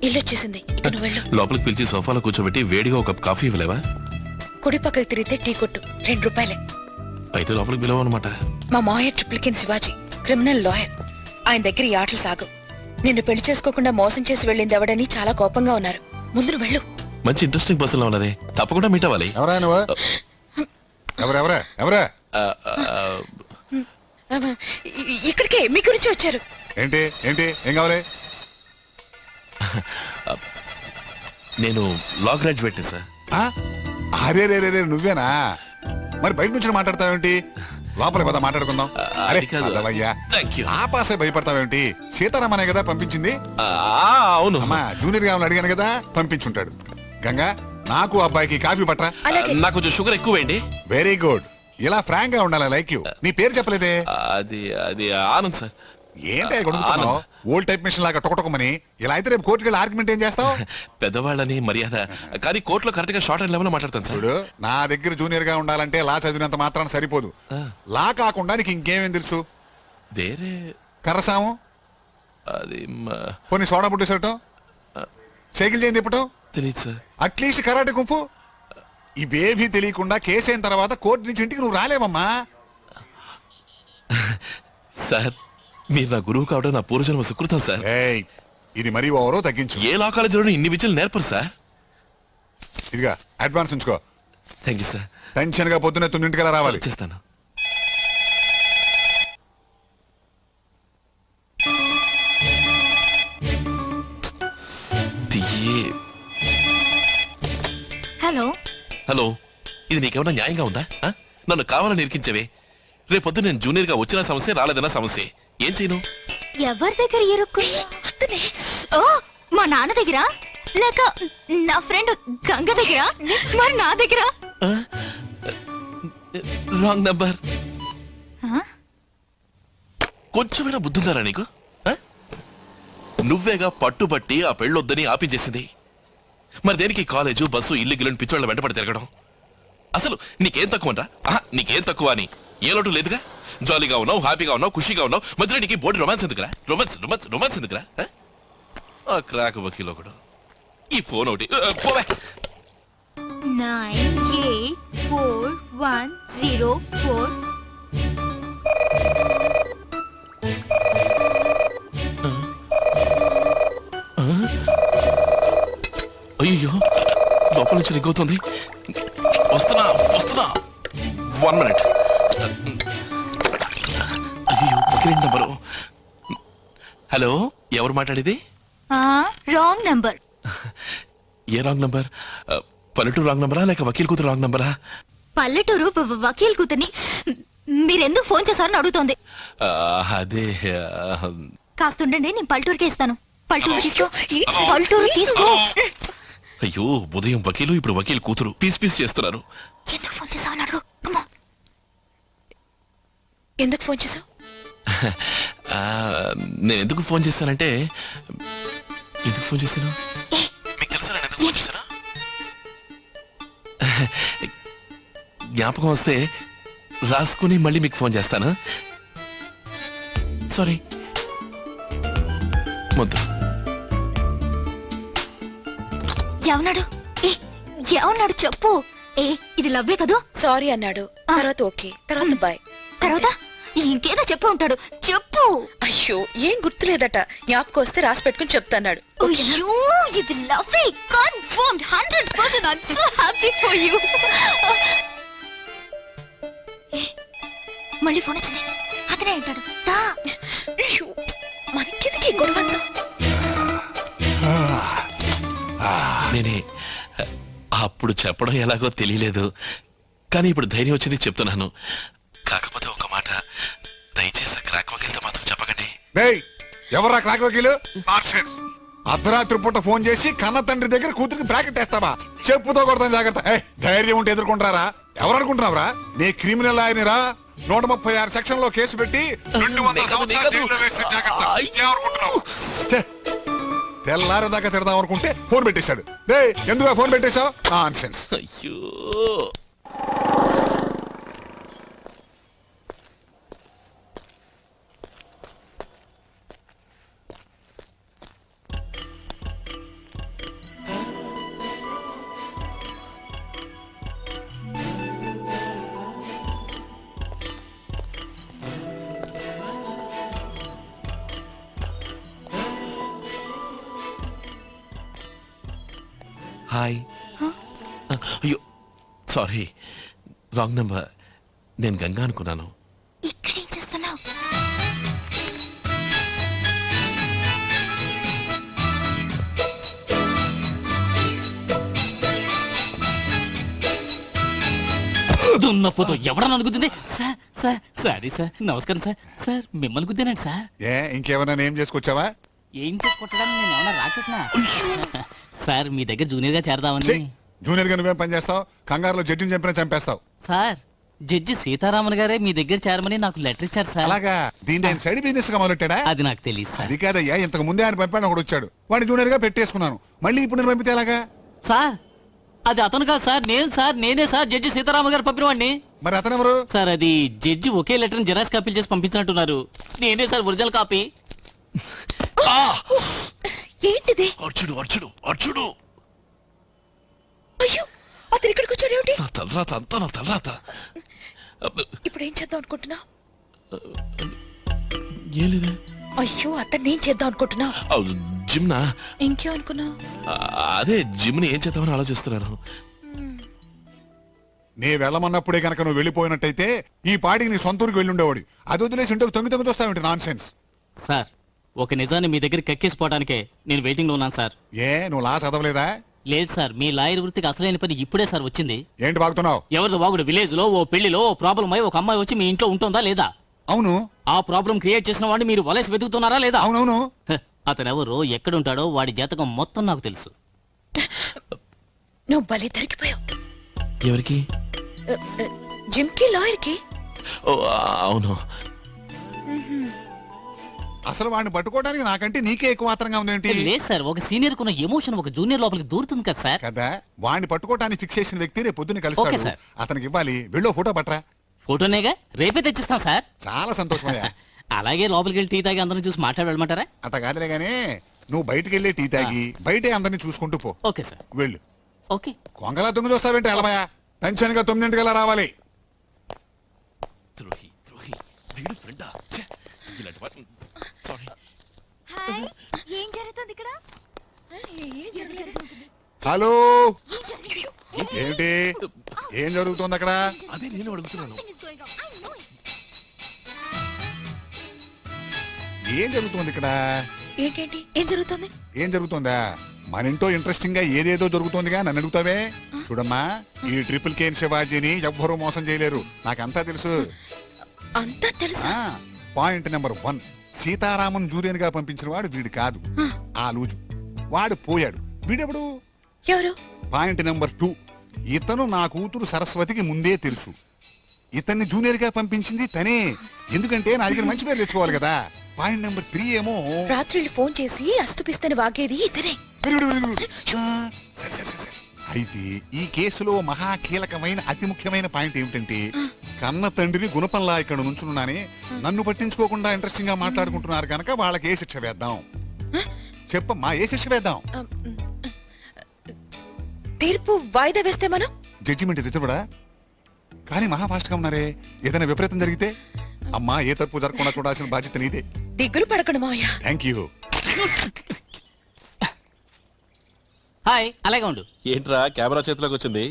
ఇల్లు వచ్చేసింది, ఇక నువ్వు వెళ్ళు. లోపలికి పిలిచి సోఫాలో కూర్చోబెట్టి వేడిగా ఒక కప్ కాఫీ ఇవ్వలేవా? కుడి పక్కకి తిరిగితే టీ కొట్టు, 2 రూపాయలే. అయితే లోపలికి పిలవన్నమాట. మా మావయ్య ట్రిప్లికెన్ శివాజీ, క్రిమినల్ లాయర్. ఆయన దగ్గర ఈ ఆటలు సాగు. నిన్ను పెళ్లి చేసుకోకుండా మోసం చేసి వెళ్ళింది ఎవడని చాలా కోపంగా ఉన్నారు. ముందు నువ్వు వెళ్ళు. మంచి ఇంట్రెస్టింగ్ పర్సన్ లో ఉన్నారే, తప్పకుండా మీట్ అవ్వాలి. ఎవరా నువ్వు? ఎవరెవరా ఎవరా? ఇక్కడికే మీ గురించి వచ్చారు. ఏంటి ఏంటి ఏం కావాలి? నేను లా గ్రాడ్యుయేట్ సార్. అరే రే రే నువ్వేనా? మరి బయట నుంచి మాట్లాడతావేంటి? లోపల పద మాట్లాడుకుందాం. అరే ఆ పాసే భయపడతావేంటి? సీతారామనే కదా పంపించింది. అవును అమ్మా, జూనియర్ గా అడిగాను కదా, పంపించుంటాడు. గంగా, నాకు అబ్బాయికి కాఫీ పట్రా. నాకు కొంచెం షుగర్ ఎక్కువేండి. Very good. ఇలా ఫ్రాంక్ గా ఉండాలి. Like you. నీ పేరు చెప్పలేదే? అది అది ఆనంద్ సార్. ఏంటి కొడుకుతున్నావు? ఓల్డ్ టైప్ మిషన్ లాగా టొకటొకమని. ఇలా అయితే రేపు కోర్టుకి వెళ్ళి ఆర్గ్యుమెంట్ ఏం చేస్తావు? పెద్దవాళ్ళని మర్యాద, కానీ కోర్టులో కరెక్ట్ గా షార్ట్ అండ్ లెవెల్ మాట్లాడతాను సార్. చూడు, నా దగ్గర జూనియర్ గా ఉండాలంటే లా చదివినంత మాత్రాన సరిపోదు. లా కాకుండా నీకు ఇంకేమేం తెలుసు? వేరే కర్రసాము, అది కొన్ని సోడా బుడ్డి సరటం, సైకిల్ చేయి తిప్పటం తెలియదు సార్. అట్లీస్ట్ కరాటే కుంఫు ఇవేవీ తెలియకుండా కేసు అయిన తర్వాత కోర్టు నుంచి ఇంటికి నువ్వు రాలేవమ్మా. సార్, మీరు నా గురువు కావడం నా పూర్వజన్మ సుకృతం సార్. ఇది మరీ ఓవరో తగ్గించు. ఏ లా కాలేజీలో ఇన్ని విద్యలు నేర్పరు సార్. ఇదిగా అడ్వాన్స్ ఉంచుకో. Thank you sir. టెన్షన్ గా పొద్దున్నే 9 రావాలి. చేస్తాను. హలో హలో, ఇది నీకేమన్నా న్యాయంగా ఉందా? నన్ను కావాలని ఇరికించవే. రేపొద్దు నేను జూనియర్ గా వచ్చిన సమస్య, రాలేదన్న సమస్య. ఏం చేయను? ఎవరి దగ్గర మా నాన్న దగ్గర, లేక నా ఫ్రెండ్ గంగ దగ్గర, మరి నా దగ్గర? Wrong number. కొంచెమైనా బుద్ధుందారా నీకు? నువ్వేగా పట్టుబట్టి ఆ పెళ్ళొద్దని ఆపించేసింది. మరి దేనికి కాలేజు, బస్సు, ఇల్లు గిల్లని పిచ్చోళ్ళ వెంటపడి తిరగడం? అసలు నీకేం తక్కువ? నీకేం తక్కువ అని ఏ లోటు లేదుగా. జాలీగా ఉన్నావు, హ్యాపీగా ఉన్నావు, ఖుషీగా ఉన్నావు. మధ్యలో నీకు బోర్డు రొమాన్స్ ఎందుకురా? రొమాన్స్ ఎందుకురా? ఆ క్రాక్ వకీలో కూడా ఈ ఫోన్ ఒకటి పోవే. 984104. అయ్యో, లోపల నుంచి రింగ్ అవుతుంది. వస్తున్నా 1 minute. అయ్యో, వకీల్ నంబరు. హలో, ఎవరు మాట్లాడేది? Wrong number. ఏ రాంగ్ నంబర్? పల్లెటూరు రాంగ్ నంబరా లేక వకీల్ కూతురు రాంగ్ నంబరా? పల్లెటూరు వకీల్ కూతుర్ని. మీరెందుకు ఫోన్ చేశారని అడుగుతోంది. అదే కాస్తుండండి, నేను పల్లెటూరుకే ఇస్తాను. పల్లెటూరు తీసుకో. అయ్యో, ఉదయం వకీలు, ఇప్పుడు వకీల్ కూతురు పీస్ చేస్తున్నారు. ఎందుకు ఫోన్ చేసావని అడుగు. ఎందుకు ఫోన్ చేసావు? నేను ఎందుకు ఫోన్ చేశానంటే, ఎందుకు ఫోన్ చేశాను మీకు తెలుసా? నేను ఎందుకు ఫోన్ చేశాను? జ్ఞాపకం వస్తే రాసుకుని మళ్ళీ మీకు ఫోన్ చేస్తాను. సారీ, మొద్దు. ఏమన్నాడు చెప్పు. ఇది లవ్వే కదూ? సారీ అన్నాడు, తర్వాత ఓకే, తర్వాత బాయ్, తర్వాత ఇంకేదో చెప్పు ఉంటాడు. చెప్పు. అయ్యో, ఏం గుర్తులేదట. జ్ఞాపకం వస్తే రాసి పెట్టుకుని చెప్తాన్నాడు. అయ్యో, ఇది లవ్వే confirmed 100%. I'm so happy for you. మళ్ళీ ఫోన్ వచ్చింది. అతనే అంటాడు. మనకెందుకు ఈ గొడవంతా? నేనే అప్పుడు చెప్పడం ఎలాగో తెలియలేదు, కానీ ఇప్పుడు ధైర్యం వచ్చింది చెప్తున్నాను. కాకపోతే ఒక మాట, దయచేసి క్రాక్ వకీల్తో మాత్రం చెప్పకండి. ఎవరా క్రాక్ వకీలు? అర్ధరాత్రి పూట ఫోన్ చేసి కన్న తండ్రి దగ్గర కూతురికి బ్రాకెట్ వేస్తావా? చెప్పుతో కొడతాను, జాగ్రత్త. ధైర్యం ఉంటే ఎదుర్కొంటారా? ఎవరు అనుకుంటున్నావురా? నీ క్రిమినల్ ఆయనరా. 136 సెక్షన్ లో కేసు పెట్టి 200 సంవత్సరాలు జైల్లో వేసే జాగ్రత్త. ఏమనుకుంటున్నావు? తెల్లారదాకా తిడదాం అనుకుంటే ఫోన్ పెట్టేశాడు. ఎందుకు ఫోన్ పెట్టేశావు? నాన్సెన్స్. అయ్యో, హాయ్ అయ్యో సారీ రాంగ్ నెంబర్. నేను గంగా అనుకున్నాను. ఇక్కడ ఏం చేస్తున్నావు? దున్నపోతూ ఎవడన్నా అనుకుతుంది సార్. సార్ సారీ సార్, నమస్కారం సార్. సార్ మిమ్మల్ని గుద్దానండి సార్. ఏ ఇంకేమైనా ఏం చేసుకొచ్చావా? ఏం చేసుకుంటాడని నేను ఏమన్నా రాకెట్నా? సార్ మీ దగ్గర జూనియర్ గా చేరదామని. జూనియర్ గా నువ్వేం పని చేస్తావు? కంగారులో జడ్జిని చంపినా చంపేస్తావు. సార్ జడ్జి సీతారామన్ గారే మీ దగ్గర చేరమని నాకు లెటర్ ఇచ్చారు సార్. అలాగా? దీన్ని ఆయన సైడ్ బిజినెస్ గా మొదలెట్టాడా? అది నాకు తెలియదు సార్. అది కాదయ్యా, ఇంతకు ముందే ఆయన పంపాడు ఒకడు వచ్చాడు, వాడిని జూనియర్ గా పెట్టేసుకున్నాను. మళ్ళీ ఇప్పుడు నేను పంపితే ఎలాగా? సార్ అది అతను కాదు సార్, నేనే సార్ జడ్జి సీతారామన్ గారు పంపిన వాడిని. మరి అతనెవరు? సార్ అది జడ్జి ఒకే లెటర్ జెరాక్స్ కాపీలు చేసి పంపించినట్టున్నారు. నేనే సార్ ఒరిజినల్ కాపీ. ఏంటిది? అర్చుడు అర్చుడు అర్చుడు. అయ్యో, అతను ఇక్కడికి వచ్చాడు ఏమిటి? నా తలరాత అంతా నా తలరాత. ఇప్పుడు ఏం చేద్దాం అనుకుంటున్నావు? ఏం లేదే. అయ్యో, అతన్ని ఏం చేద్దాం అనుకుంటున్నావు? జిమ్నా? ఇంకేం అనుకున్నావు? అదే జిమ్ని ఏం చేద్దామని ఆలోచిస్తున్నాను. నే వెళ్ళమన్నప్పుడే కనుక నువ్వు వెళ్ళిపోయినట్టయితే ఈ పాటికి నీ సొంత ఊరికి వెళ్ళి ఉండేవాడి. అది వదిలేసి ఇంటికి తొంగి తొంగి వస్తావేంటి? Non sense. సార్ ఒక నిజాన్ని మీ దగ్గర కక్కేసిపోవడానికే నేను వెయిటింగ్ లో ఉన్నాను సార్. ఏ నువ్వు లా చదవలేదా? లేదు సార్, మీ లాయర్ వృత్తికి అసలైన పని ఇప్పుడే సార్ వచ్చింది. ఏంటి బాగుతున్నావు? ఎవరిదో వాగుడు విలేజ్ లో ఓ పెళ్లిలో ఓ ప్రాబ్లం అయి ఒక అమ్మాయి వచ్చి మీ ఇంట్లో ఉంటుందా లేదా? అవును ఆ ప్రాబ్లం క్రియేట్ చేసిన వాడిని మీరు వలేసి వెతుకుతున్నారా లేదా? అవునవును. అతనెవరో ఎక్కడుంటాడో వాడి జాతకం మొత్తం నాకు తెలుసు. నువ్వు భలే దొరికిపోయావు. ఎవరికి? జిమ్ కి, లాయర్ కి. ఓ అవును. అసలు వాడిని పట్టుకోవడానికి నాకంటే నీకే ఎక్కువ మాత్రంగా ఉందేంటి? లేదు సార్, ఒక సీనియర్ కున్న ఎమోషన్ ఒక జూనియర్ లోపలికి దూరుతుంది కదా సార్. కదా, వాడిని పట్టుకోవడానికి ఫిక్స్ చేసిన వ్యక్తి రేపు పొద్దున్న ఓకే కలుస్తాడు. సార్. అతనికి ఇవ్వాలి. వెళ్ళో ఫోటో పట్రా. ఫోటోనేగా, రేపే తెచ్చిస్తాం సార్. చాలా సంతోషమయ్యా. అలాగే లోపలికి వెళ్ళి టీ తాగి అందరం చూసి మాట్లాడి వెళ్ళమంటారా? అట్ట కాదులే గానీ నువ్వు బయటికి వెళ్ళి టీ తాగి బయటే అందరినీ చూసుకుంటూ పో. Okay sir. వెళ్ళు. ఓకే. కొంగలా తొంగి చూస్తావేంటి? ఎలబయా, టెన్షన్ గా 9 రావాలి. ద్రోహి ద్రోహి వీడు ఫ్రెండా? ఛే, ఇలాంటి వాటిని- సారీ. హాయ్, ఏం జరుగుతుంది ఇక్కడ? హలో, ఏంటి ఏం జరుగుతుంది అక్కడ? అదే నేను అడుగుతున్నాను. ఏం జరుగుతుంది ఇక్కడ? ఏంటేంటి ఏం జరుగుతుంది? ఏం జరుగుతుందా? మన ఇంట్లో ఇంట్రెస్టింగ్ గా ఏదేదో జరుగుతోందిగా, నన్ను అడుగుతావే? చూడమ్మా, ఈ ట్రిపుల్ కేన్ శివాజీని ఎవ్వరూ మోసం చేయలేరు, నాకంతా తెలుసు. అంతా తెలుసా? పాయింట్ నెంబర్ 1, సీతారామన్ జూనియర్ గా పంపించిన వాడు వీడు కాదు, ఆ లూజు. వాడు పోయాడు, వీడెవడు? ఎవరు? పాయింట్ నెంబర్ 2, ఇతను నా కూతురు సరస్వతికి ముందే తెలుసు. ఇతన్ని జూనియర్ గా పంపించింది తనే, ఎందుకంటే నా దగ్గర మంచి పేరు తెచ్చుకోవాలి కదా. పాయింట్ నెంబర్ 3 ఏమో రాత్రి ఫోన్ చేసి అస్తుపిస్తని వాగేది ఇతనే. సరే, సరే, సరే. అయితే ఈ కేసులో మహా కీలకమైన అతి ముఖ్యమైన పాయింట్ ఏమిటంటే, కన్న తండ్రిని గుణపంలా ఇక్కడ నుంచున్నానే, నన్ను పట్టించుకోకుండా ఇంట్రెస్టింగ్ గా మాట్లాడుకుంటున్నారు కనుక వాళ్ళకి ఏ శిక్ష వేద్దాం? చెప్పమ్మా, ఏ శిక్ష వేద్దాం? తీర్పు వాయిదా వేస్తే మనం జడ్జిమెంట్ రిజర్వడా? కానీ మహా ఫాస్ట్ గా ఉన్నారే, ఏదైనా విపరీతం జరిగితే అమ్మా ఏ తప్పు జరగకుండా చూడాల్సిన బాధ్యత నీదే. దిగులు పడకండి మావయ్య. Thank you. హాయ్, అలాగే ఉండు. ఏంట్రా కెమెరా చేతిలోకి వచ్చింది?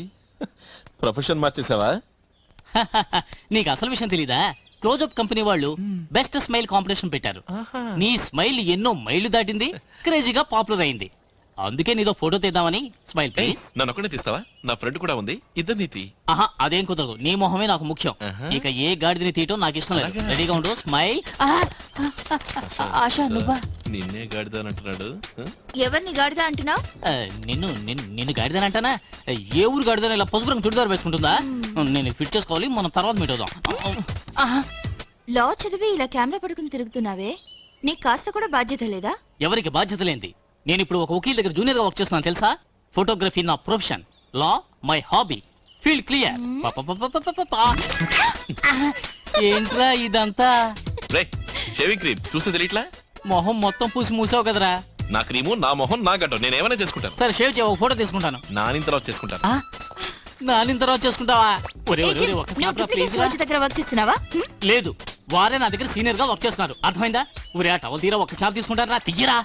ప్రొఫెషన్ మార్చేసావా? నీకు అసలు విషయం తెలీదా? క్లోజప్ కంపెనీ వాళ్ళు బెస్ట్ స్మైల్ కాంపిటీషన్ పెట్టారు. నీ స్మైల్ ఎన్నో మైళ్లు దాటింది, క్రేజీగా పాపులర్ అయింది. అందుకే నీదో ఫోటో తీద్దామని. Smile please. నన్ను ఒక్కడే తీస్తావా? నా ఫ్రెండ్ కూడా ఉంది, ఇద్దరిని తీ. ఆహా, అదేం కుదరదు, నీ మొహమే నాకు ముఖ్యం. ఇక ఏ గాడిదని తీయటం నాకు ఇష్టం లేదు. రెడీగా ఉండు. స్మైల్. ఆశా, నువ్వా? నిన్నే గాడిదానంటున్నాడు. ఎవరిని గాడిదా అంటున్నావు? నిన్ను గాడిదని అంటానా? ఏ ఊరు గాడిదని ఇలా పసుపు రంగు చుడిదారు వేసుకుంటుందా? నేను ఫిట్ చేసుకోవాలి, మనం తర్వాత మీట్ అవుదాం. లా చదివి ఇలా కెమెరా పడుకుని తిరుగుతున్నావే, నీకు కాస్త కూడా బాధ్యత లేదా? ఎవరికి బాధ్యత లేంది? నేను ఇప్పుడు ఒక వకీల్ దగ్గర జూనియర్ గా వర్క్ చేస్తున్నాను తెలుసా? ఫోటోగ్రఫీ నా profession, law my hobby. Feel clear. ఏంట్రా ఇదంతా? షేవింగ్ క్రీమ్ చూస్తే తెలియట్లా? మొహం మొత్తం పూసి మూసావు కదరా. నా క్రీము, నా మొహం, నా గడ్డం, నేను ఏమైనా చేసుకుంటాను. సరే షేవ్ చేయ, ఒక ఫోటో తీసుకుంటాను. నానిన తర్వాత చేసుకుంటాను. నానిన తర్వాత చేసుకుంటావా? ఒరే ఒరే ఒరే, ఒక నువ్వు స్నాప్ రా duplicate ప్లీజ్ రా. శివాజీ దగ్గర వర్క్ చేస్తున్నావా? లేదు, వారే నా దగ్గర సీనియర్ గా వర్క్ చేస్తున్నారు, అర్థమైందా? ఒరే ఆ టవల్ తీరా, ఒక స్నాప్ తీసుకుంటారా? తీయరా.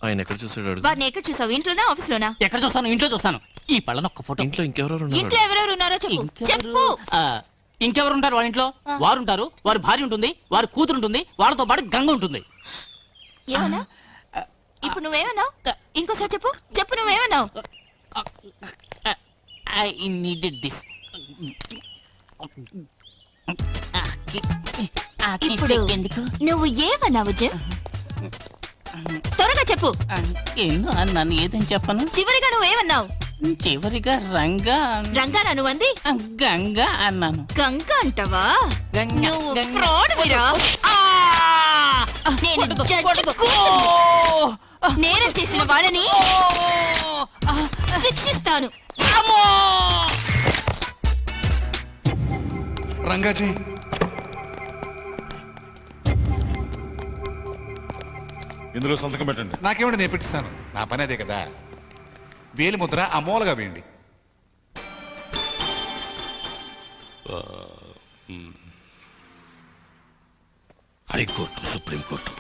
ఆయన ఎక్కడ చూసాడు అడుగు. వాడిని ఎక్కడ చూసావు? ఇంట్లోనా ఆఫీస్ లోనా? ఎక్కడ చూస్తాను? ఇంట్లో చూస్తాను. ఈ పళ్ళనొక్క ఫోటో. ఇంట్లో ఇంకెవరెవరు ఇంట్లో ఉన్నారు? ఎవరెవరు ఉన్నారో చెప్పు. చెప్పు. ఇంకెవరు ఉంటారు వాళ్ళ ఇంట్లో? వారు ఉంటారు, వారి భార్య ఉంటుంది, వారి కూతురు ఉంటుంది, వాళ్ళతో పాటు గంగ ఉంటుంది. ఏమన్నా? ఇప్పుడు నువ్వేమన్నావు? ఇంకోసారి చెప్పు. చెప్పు నువ్వేమన్నావు? I needed this. ఇప్పుడు నువ్వు ఏమన్నావు జెమ్? త్వరగా చెప్పు. నన్ను ఏదని చెప్పను. చివరిగా నువ్వేమన్నావు? చివరిగా రంగా రంగానా నువ్వంది? గంగా అన్నాను. గంగ అంటావా? గంగ, నువ్వు గంగ. fraud వీరా. నేను జడ్జి కూతుర్ని. నేరం చేసిన వాళ్ళని శిక్షిస్తాను. రంగాజీ ఇందులో సంతకం పెట్టండి. నాకేమంటే నేను పెట్టిస్తాను. నా పని అదే కదా. వేలి ముద్ర అమోలగా వేయండి. హైకోర్టు, సుప్రీంకోర్టు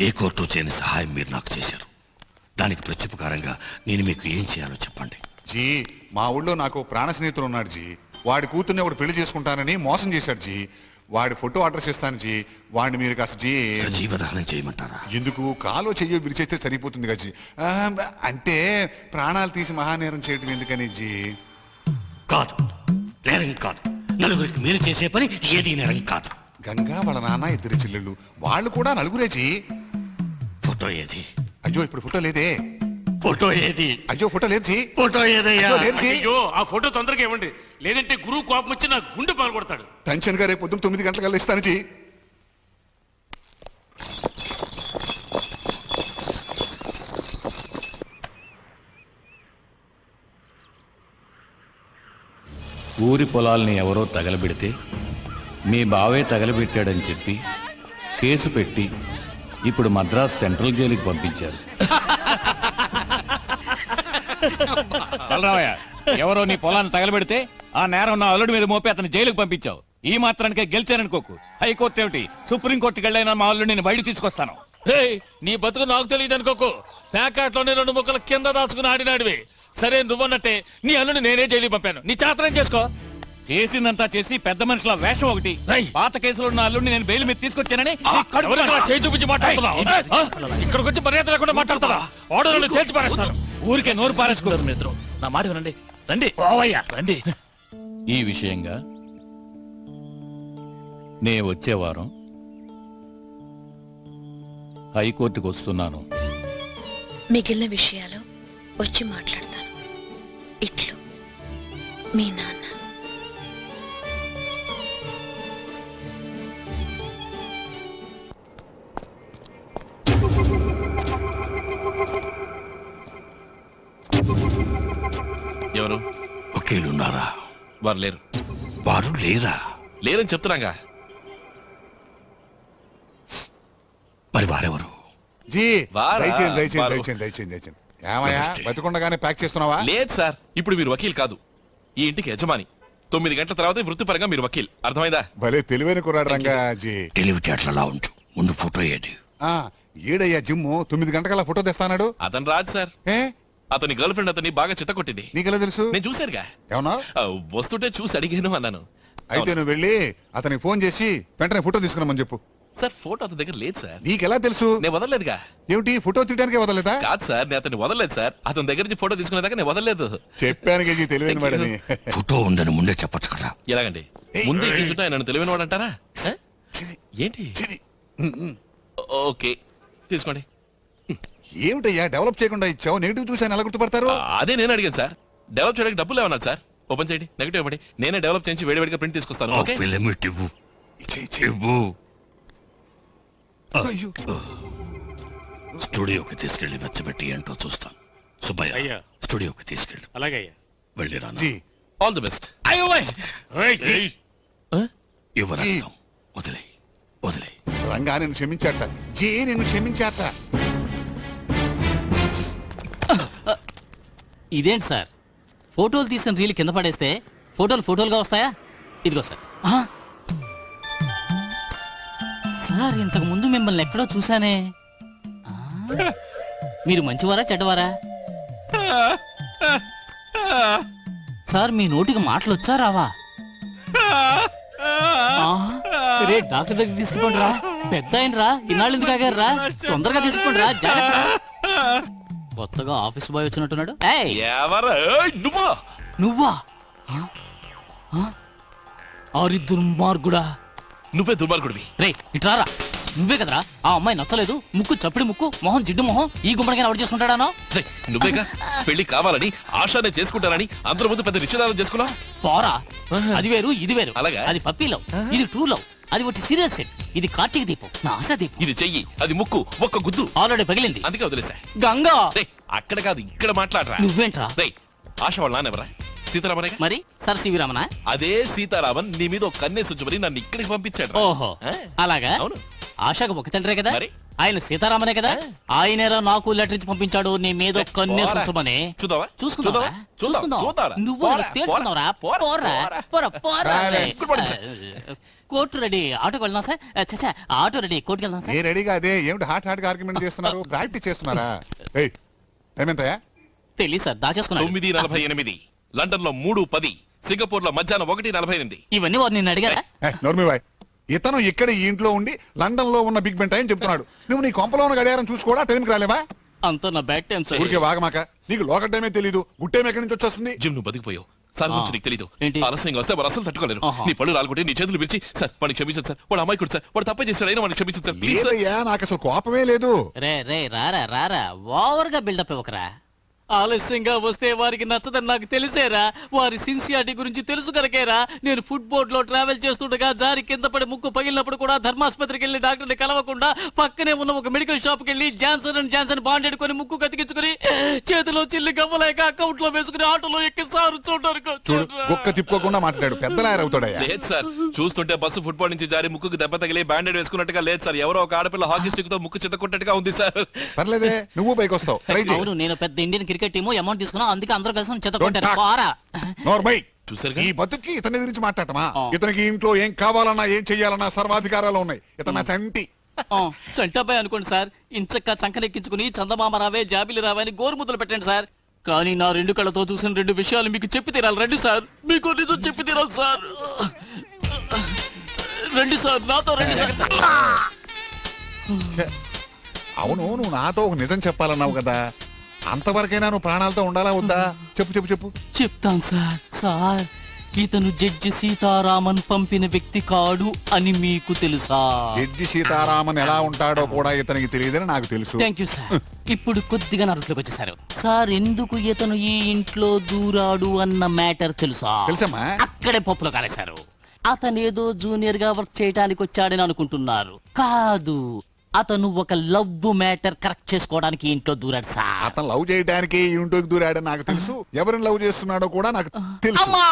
ఏ కోర్టు చేయని సహాయం మీరు నాకు చేశారు. దానికి ప్రత్యుపకారంగా నేను మీకు ఏం చేయాలో చెప్పండి. జీ, మా ఊళ్ళో నాకు ప్రాణ స్నేహితుడు ఉన్నాడు జీ. వాడి కూతుర్ని ఒకటి పెళ్లి చేసుకుంటానని మోసం చేశాడు జీ. వాడి ఫోటో అడ్రస్ ఇస్తాను జీ. వాడిని మీరు కాస్త జీ సజీవదహనం చేయమంటారా? ఎందుకు కాలో చెయ్యో విరిచేస్తే సరిపోతుంది కదా జీ. అంటే ప్రాణాలు తీసి మహానేరం చేయడం ఎందుకని జీ? కాదు, నేరం కాదు. నలుగురికి మీరు చేసే పని ఏది నేరం కాదు. గంగా వాళ్ళ నాన్న ఇద్దరు చెల్లెళ్ళు, వాళ్ళు కూడా నలుగురే జీ. ఫోటో ఏది? అయ్యో ఇప్పుడు ఫోటో లేదే. ఫోటో ఏది? అయ్యో ఫోటో లేదు జీ. ఫోటో ఏదయ్యా? అయ్యో, లేదు జీ. అయ్యో ఆ ఫోటో తొందరగా ఇవ్వండి, లేదంటే గురువు కోపం వచ్చి నా గుండె పాల్గొడతాడు. టెన్షన్ గా రేపు పొద్దున్న 9 గంటలకు ఇస్తాను జీ. ఊరి పొలాల్ని ఎవరో తగలబెడితే మీ బావే తగలబెట్టాడని చెప్పి కేసు పెట్టి ఇప్పుడు మద్రాస్ సెంట్రల్ జైలుకి పంపించారు. బలరామయ్య, ఎవరో నీ పొలాన్ని తగలబెడితే ఆ నేరం నా అల్లుడి మీద మోపి అతను జైలుకి పంపించావు. ఈ మాత్రానికే గెలిచాననుకోకు. హైకోర్టు ఏమిటి, సుప్రీంకోర్టుకి వెళ్ళైనా మా అల్లుడిని నేను బయట తీసుకొస్తాను. నీ బతుకు నాకు తెలియదు అనుకోకు. ప్యాకెట్లోనే 2 ముక్కలు కింద దాచుకుని ఆడినాడివి. సరే నువ్వన్నట్టే నీ అల్లుని నేనే జైలు పంపాను. నీ చాతనం చేసుకో. చేసిందంతా చేసి పెద్ద మనుషుల వేషం ఒకటి. పాత కేసులో ఉన్న అల్లుడిని నేను బెయిల్ మీద తీసుకొచ్చానని చేయి చూపించి మాట్లాడుతున్నావు. ఇక్కడికి వచ్చి మర్యాద లేకుండా మాట్లాడతారా? ఆర్డర్లను తేల్చి పారేస్తాను. ఊరికే నోరు పారేసుకోరు. మిత్రు, నా మాట వినండి. రండి ఓవయ్యా రండి. ఈ విషయంగా నే వచ్చే వారం హైకోర్టుకు వస్తున్నాను. మిగిలిన విషయాలు వచ్చి మాట్లాడతాను. ఇట్లు మీ నాన్న. ఎవరు? వకీలున్నారా? వారు లేరు. వారు లేరా? లేరని చెప్తున్నాగా. మరి వారెవరు? జీ వారా? దయచేయండి దయచేయండి వారు. దయచేయండి దయచేయండి దయచేయండి. ఏమయ్యా నమస్తే. బతికుండగానే ప్యాక్ చేస్తున్నావా? లేదు సార్, ఇప్పుడు మీరు వకీల్ కాదు, ఈ ఇంటికి యజమాని. 9 గంటల తర్వాత వృత్తిపరంగా మీరు వకీల్. అర్థమైందా? భలే తెలివైన కుర్రాడు రంగా జీ. తెలివితేటలా ఉంచు. ముందు ఫోటో ఏది? ఆ, ఏడయ్యా జిమ్ము 9 గంటకల్లా ఫోటో తెస్తానాడు. అతను రాదు సార్. ఏ అతని గర్ల్ ఫ్రెండ్ అతన్ని బాగా చిత్తకొట్టింది. నీకెలా తెలుసు? నేను చూశానుగా. ఏమన్నా? వస్తుంటే చూసి అడిగాను అన్నాను. అయితే నువ్వు వెళ్ళి అతనికి ఫోన్ చేసి వెంటనే ఫోటో తీసుకున్నామని చెప్పు. సార్ ఫోటో అతని దగ్గర లేదు సార్. నీకెలా తెలుసు? నేను వదలలేదుగా. ఏమిటి ఫోటో తీయడానికే వదలలేదా? కాదు సార్, నేను అతన్ని వదలలేదు సార్. అతని దగ్గర నుంచి ఫోటో తీసుకునేదాకా నేను వదలలేదు. చెప్పాను గజీ తెలివైన వాడని. ఫోటో ఉందని ముందే చెప్పొచ్చు కదా. ఎలాగండి? ముందే తీసుంటే ఆయన నన్ను తెలివైన వాడు అంటారా? ఏంటి? ఓకే తీసుకోండి. ఏమిటయ్యా డెవలప్ చేయకుండా ఇచ్చావు, నెగిటివ్ చూసి ఆయన ఎలా గుర్తుపడతారు? అదే నేను అడిగాను సార్. డెవలప్ చేయడానికి డబ్బులు ఏమన్నారు సార్? ఓపెన్ చేయండి, నెగిటివ్ ఇవ్వండి, నేనే డెవలప్ చేయించి వేడివేడిగా ప్రింట్ తీసుకొస్తాను. ఆ ఓకే? ఫిలమిట్ ఇవ్వు. ఇచ్చేయ్, ఇచ్చేయ్. ఇవ్వు. అయ్యో. స్టూడియోకి తీసుకెళ్లి వెచ్చబెట్టి ఏంటో చూస్తాను. సుబ్బయ్య, అయ్యా. స్టూడియోకి తీసుకెళ్ళు. అలాగే అయ్యా. వెళ్ళిరా. జీ ఆల్ ది బెస్ట్. యువరక్తం వదిలే వదిలే. రంగా నిన్ను క్షమించాట. జీ నిన్ను క్షమించాట. ఇదేంటి సార్, ఫోటోలు తీసిన రీల్ కింద పడేస్తే ఫోటోలుగా వస్తాయా? ఇదిగో సార్. సార్ ఇంతకు ముందు మిమ్మల్ని ఎక్కడో చూసానే. మీరు మంచివారా చెడ్డవారా? సార్ మీ నోటికి మాటలు వచ్చా రావా? రే డాక్టర్ దగ్గర తీసుకుపోండి రా, పెద్ద అయినరా, ఇన్నాళ్ళు ఎందుకు ఆగారా? తొందరగా తీసుకుపోండి రా, జాగ్రత్త. కొత్తగా ఆఫీస్ బాయ్ వచ్చినట్టున్నాడు. ఏయ్, ఎవరు నువ్వా? నువ్వా? ఆరి దుర్మార్గుడా! నువ్వే దుర్మార్గుడివి. రే ఇట్లారా, నువ్వే కదరా ఆ అమ్మాయి నచ్చలేదు, ముక్కు చప్పిడి ముక్కు, మొహం జిడ్డు మొహం, ఈ గుమ్మడిగా ఎవరు చేసుకుంటాడానో? రేయ్, నువ్వేగా పెళ్లి కావాలని ఆశానే చేసుకుంటానని అందరి ముందు పెద్ద నిశ్చితార్థం చేసుకున్నావు. పోరా, అది వేరు ఇది వేరు. అలాగా? అది పప్పీలో, ఇది ట్రూలో, అది ఒకటి సీరియల్ సెట్, ఇది కార్తీక దీపం, నా ఆశా దీపం. ఇది చెయ్యి, అది ముక్కు, ఒక్క గుద్దు ఆల్రెడీ పగిలింది. అందుకే వదిలేసా. గంగా, రేయ్, అక్కడ కాదు ఇక్కడ మాట్లాడరా. నువ్వేంట్రా? రేయ్, ఆశ వాళ్ళ నాన్నెవరా? సీతారామనేగా. మరి సర్ సివి రామనా? అదే సీతారామన్ నీ మీద ఒక కన్నేసి ఉంచమని నన్ను ఇక్కడికి పంపించాడు. ఓహో, అలాగా? అవును. ఆశకు ఒక తండ్రే కదా, మరి? ఆయన సీతారామనే కదా, ఆయనేరా నాకు లెటర్ ఇచ్చి పంపించాడు నీ మీద కన్నేసి ఉంచమని. చూద్దామా? చూసుకుందామా? చూద్దాం. చూద్దాం. నువ్వు పోరా, తేల్చుకున్నావురా? పోరా, పోరా, పోరా. పోరా, పోరా. రాలే. Good morning sir. Court ready, ఆటోకి వెళ్దాం సార్. చచ్చా, ఆటో రెడీ, కోర్టుకి వెళ్దాం ఏ సార్. రెడీగా అదే ఏమిటి హాట్ హాట్ ఆర్గ్యుమెంట్ చేస్తున్నారు? ప్రాక్టీస్ చేస్తున్నారా? ఏయ్ ఏమెంతయా? తెలియదు సార్, దాచేసుకున్నాడు. 9:48 లండన్ లో 3:10 సింగపూర్ లో మధ్యాహ్నం 1:48. ఇవన్నీ వారు నిన్ను అడిగారా? నోర్మివాయ్, ఇతను ఇక్కడ ఈ ఇంట్లో ఉండి లండన్ లో ఉన్న బిగ్ బెన్ టైం చెప్తున్నాడు. నువ్వు నీ కొంపలో ఉన్న గడియారం చూసుకోవడా? టైంకి రాలేవా? అంతా నా బ్యాక్ టైం సార్. ఊరికే వాగమాక. నీకు లోకల్ టైమే తెలీదు, గుడ్ టైం ఎక్కడి నుంచి వచ్చేస్తుంది? జిమ్ నువ్వు బతికిపోయావు. సార్ గురించి నీకు తెలీదు. ఏంటి? ఆలస్యంగా వస్తే వారు అసలు తట్టుకోలేరు. ఆహా. నీ పళ్ళు రాలుకుంటే నీ చేతులు విరిచి సార్ వాడిని క్షమించండి సార్, వాడు అమ్మాయి సార్, వాడు తప్పే చేశాడు అయినా వాడిని క్షమించండి సార్ ప్లీజ్ సార్. లేదయ్యా, నాకు అసలు కోపమే లేదు. రే రే రారా రారా, ఓవర్ గా బిల్డప్ ఇవ్వకరా. ఆలస్యంగా వస్తే వారికి నచ్చదని నాకు తెలిసేరా, వారి సిన్సియారిటీ గురించి తెలుసు కనుకేరా నేను ఫుడ్ బోర్డ్ లో ట్రావెల్ చేస్తుండగా జారి కింద పడి ముక్కు పగిలినప్పుడు కూడా ధర్మాసుపత్రికి వెళ్లి డాక్టర్ని కలవకుండా పక్కనే ఉన్న ఒక మెడికల్ షాప్ కి వెళ్లి జాన్సన్ అండ్ జాన్సన్ బాండ్ ఎడుకొని ముక్కు కతికించుకుని చేతిలో చిల్లి గవ్వలేక అకౌంట్ లో వేసుకుని ఆటోలో ఎక్కి సారు చూడు, కుక్క తిప్పుకోకుండా మాట్లాడాడు, పెద్దలాయర్ అవుతాడయ్యా. లేదు సార్, చూస్తుంటే బస్సు ఫుట్బాల్ నుంచి జారి ముక్కుకు దెబ్బ తగిలి బ్యాండెడ్ వేసుకున్నట్టుగా లేదు సార్. ఎవరో ఒక ఆడపిల్ల హాకీ స్టిక్ తో ముక్కు చిత్తకున్నట్టుగా ఉంది సార్. పర్లేదే, నువ్వు పైకి వస్తావు. ట్రై చేయి. అవును, నేను పెద్ద ఇండియన్ క్రికెట్ టీము అమౌంట్ తీసుకున్నా, అందుకే అందరూ కలిసి Don't చెత్త talk. పోరా. నోర్మై, చూసారుగా? ఈ బతుక్కి ఇతని గురించి మాట్లాడటమా? ఆ. ఇతనికి ఇంట్లో ఏం కావాలన్నా ఏం చెయ్యాలన్నా సర్వాధికారాలు ఉన్నాయి. ఇతను నా చంటి. చంటాబాయ్ అనుకోండి సార్, ఇంచక్క చంకనెక్కించుకుని చందమామ రావే జాబిలి రావే అని గోరుముద్దలు పెట్టండి సార్. కానీ నా రెండు కళ్ళతో చూసిన రెండు విషయాలు మీకు చెప్పి తీరాలి. రండి సార్, మీకు నిజం చెప్పి తీరాలి సార్. రండి సార్, నాతో రండి సార్. ఛే, అవును, నువ్వు నాతో ఒక నిజం చెప్పాలన్నావు కదా, అంతవరకైనా నువ్వు ప్రాణాలతో ఉండాలా వద్దా? చెప్పు చెప్పు చెప్పు. చెప్తాను సార్. సార్, ఇతను జడ్జి సీతారామన్ పంపిన వ్యక్తి కాడు అని మీకు తెలుసా? జడ్జి సీతారామన్ ఎలా ఉంటాడో కూడా ఇతనికి తెలియదని నాకు తెలుసు. Thank you sir. ఇప్పుడు కొద్దిగా నరుట్లోకి వచ్చేసారు సార్. ఎందుకు ఇతను ఈ ఇంట్లో దూరాడు అన్న మ్యాటర్ తెలుసా? తెలుసమ్మా. అక్కడే పప్పులో కాలేశారు. అతనేదో జూనియర్ గా వర్క్ చేయడానికి వచ్చాడని అనుకుంటున్నారు. కాదు, అతను ఒక లవ్ మ్యాటర్ కరెక్ట్ చేసుకోవడానికి ఇంట్లో దూరాడు సార్. అతను లవ్ చేయడానికి ఇంట్లోకి దూరాడని నాకు తెలుసు. ఎవరిని లవ్ చేస్తున్నాడో కూడా నాకు తెలుసు. అమ్మా!